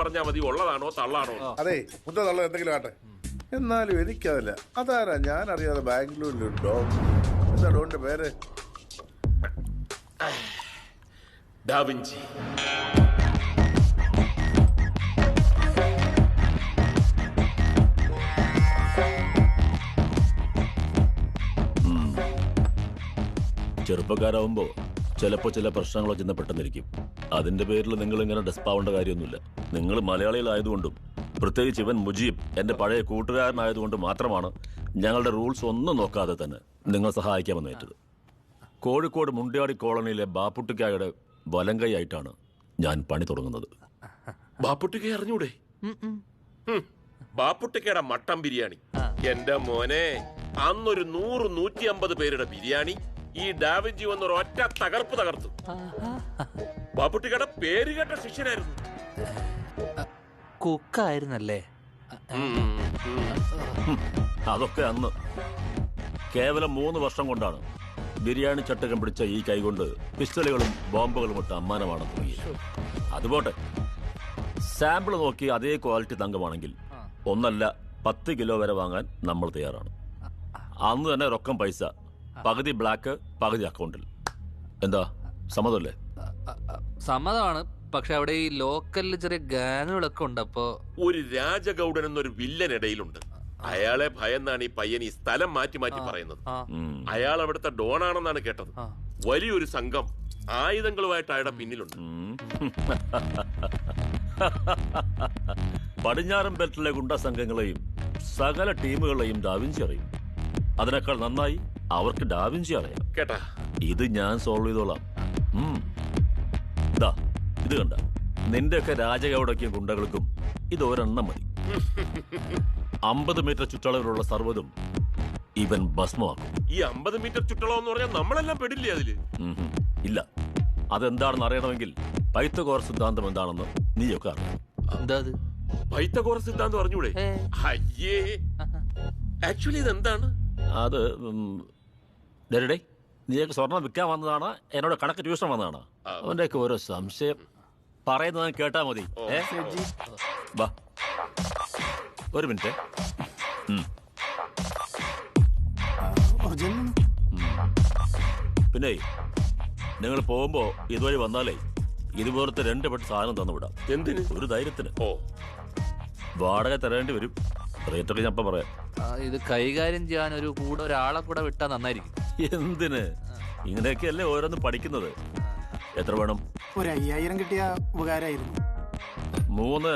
പറഞ്ഞാൽ മതി ഉള്ളതാണോ തള്ളാണോ. അതെ മുത്ത തള്ള എന്തെങ്കിലും ആട്ടെ, എന്നാലും എനിക്കതില്ല. അതാരാ ഞാൻ അറിയാതെ ബാംഗ്ലൂരിലുണ്ടോ? എന്താ ഡോന്റെ പേര്? ഡാവിഞ്ചി. ചെറുപ്പക്കാരാവുമ്പോ ചിലപ്പോ ചില പ്രശ്നങ്ങളോ ചെന്ന് പെട്ടെന്നിരിക്കും. അതിന്റെ പേരിൽ നിങ്ങൾ ഇങ്ങനെ ഡെസ്പാവേണ്ട കാര്യമൊന്നുമില്ല. നിങ്ങൾ മലയാളികളായതുകൊണ്ടും പ്രത്യേകിച്ച് ഇവൻ മുജീബ് എന്റെ പഴയ കൂട്ടുകാരനായതുകൊണ്ട് മാത്രമാണ് ഞങ്ങളുടെ റൂൾസ് ഒന്നും നോക്കാതെ തന്നെ നിങ്ങൾ സഹായിക്കാമെന്ന് ഏറ്റത്. കോഴിക്കോട് മുണ്ടിയാടി കോളനിയിലെ ബാപ്പുട്ടിക്കായുടെ വലങ്കൈയായിട്ടാണ് ഞാൻ പണി തുടങ്ങുന്നത്. ബാപ്പുട്ടിക്ക അറിഞ്ഞൂടെ? ബാപ്പുട്ടിക്കയുടെ മട്ടൻ ബിരിയാണി എന്റെ മോനെ, അന്നൊരു 100-150 പേരുടെ ബിരിയാണി ഈ ഡാവിഞ്ചി വന്നൊരു ഒറ്റ തകർപ്പ് തകർത്തു. ബാപ്പുട്ടിക്കയുടെ പേര് കേട്ട ശിഷ്യനായിരുന്നു. കുക്കായിരുന്നല്ലേ? അതൊക്കെ അന്ന്. കേവലം 3 വർഷം കൊണ്ടാണ് ബിരിയാണി ചട്ടകം പിടിച്ച ഈ കൈകൊണ്ട് പിസ്റ്റലുകളും ബോംബുകളും ഇട്ട് അമ്മാനമാണ് തുടങ്ങിയത്. അതുപോട്ടെ, സാമ്പിൾ നോക്കി അതേ ക്വാളിറ്റി തങ്കമാണെങ്കിൽ 1 അല്ല 10 കിലോ വരെ വാങ്ങാൻ നമ്മൾ തയ്യാറാണ്. അന്ന് തന്നെ റൊക്കം പൈസ, പകുതി ബ്ലാക്ക് പകുതി അക്കൗണ്ടിൽ. എന്താ സമ്മതമല്ലേ? സമ്മതമാണ്. പക്ഷെ അവിടെ ഈ ലോക്കലിൽ ചെറിയ ഗാനുകളൊക്കെ ഉണ്ട്. അപ്പോ ഒരു രാജഗൗഡൻ എന്നൊരു വില്ലൻ ഇടയിലുണ്ട്. അയാളെ ഭയന്നാണ് ഈ പയ്യൻ ഈ സ്ഥലം മാറ്റി മാറ്റി പറയുന്നത്. അയാൾ അവിടുത്തെ ഡോണാണെന്നാണ് കേട്ടത്. വലിയൊരു സംഘം ആയുധങ്ങളുമായിട്ട് അയാളുടെ പിന്നിലുണ്ട്. പടിഞ്ഞാറൻ ബെൽറ്റിലെ ഗുണ്ട സംഘങ്ങളെയും സകല ടീമുകളെയും ഡാവിഞ്ചി അറിയും. അതിനേക്കാൾ നന്നായി അവർക്ക് ഡാവിഞ്ചി അറിയാം. കേട്ടാ, ഇത് ഞാൻ സോൾവ് ചെയ്തോളാം. ഇത് കണ്ട, നിന്റെയൊക്കെ രാജഗൗഡയ്ക്കും ഗുണ്ടകൾക്കും ഇത് ഒരെണ്ണം മതി. 50 മീറ്റർ ചുറ്റളവിലുള്ള സർവ്വതും ഇവൻ ഭസ്മമാക്കും. ഈ 50 മീറ്റർ ചുറ്റളം എന്ന് പറഞ്ഞാൽ നമ്മളെല്ലാം പെടില്ലേ അതില്? ഇല്ല, അതെന്താണെന്ന് അറിയണമെങ്കിൽ പൈത്തഗോറസ് സിദ്ധാന്തം എന്താണെന്ന് നീയൊക്കെ അറിയാം. എന്താ അത്? പൈത്തഗോറസ് സിദ്ധാന്തം അറിഞ്ഞൂടെ? അയ്യേ, ആക്ച്വലി ഇതെന്താണ്? അത് ഡേ, നീയൊക്കെ സ്വർണം വിൽക്കാൻ വന്നതാണ്, എന്നോട് കണക്ക് ട്യൂഷൻ വന്നതാണ്. അവന്റെയൊക്കെ ഓരോ സംശയം പറയുന്നത് കേട്ടാ മതി. വാ, ഒരു മിനിറ്റ്. പിന്നെ നിങ്ങൾ പോകുമ്പോ ഇതുവഴി വന്നാലേ ഇതുപോലത്തെ 2 പെട്ട് സാധനം തന്നു വിടാം. എന്തിന്? ഒരു ധൈര്യത്തിന്. ഓ, വാടക തരേണ്ടി വരും. റേറ്റൊക്കെ ഞാൻ പറയാം. ഇത് കൈകാര്യം ചെയ്യാൻ കൂടെ ഒരാളെ കൂടെ വിട്ടാ നന്നായിരിക്കും. എന്തിന്? ഇങ്ങനെയൊക്കെയല്ലേ ഓരോന്ന് പഠിക്കുന്നത്. എത്ര വേണം? ഒരു 5000 കിട്ടിയ ഉപകാരമായിരുന്നു. 3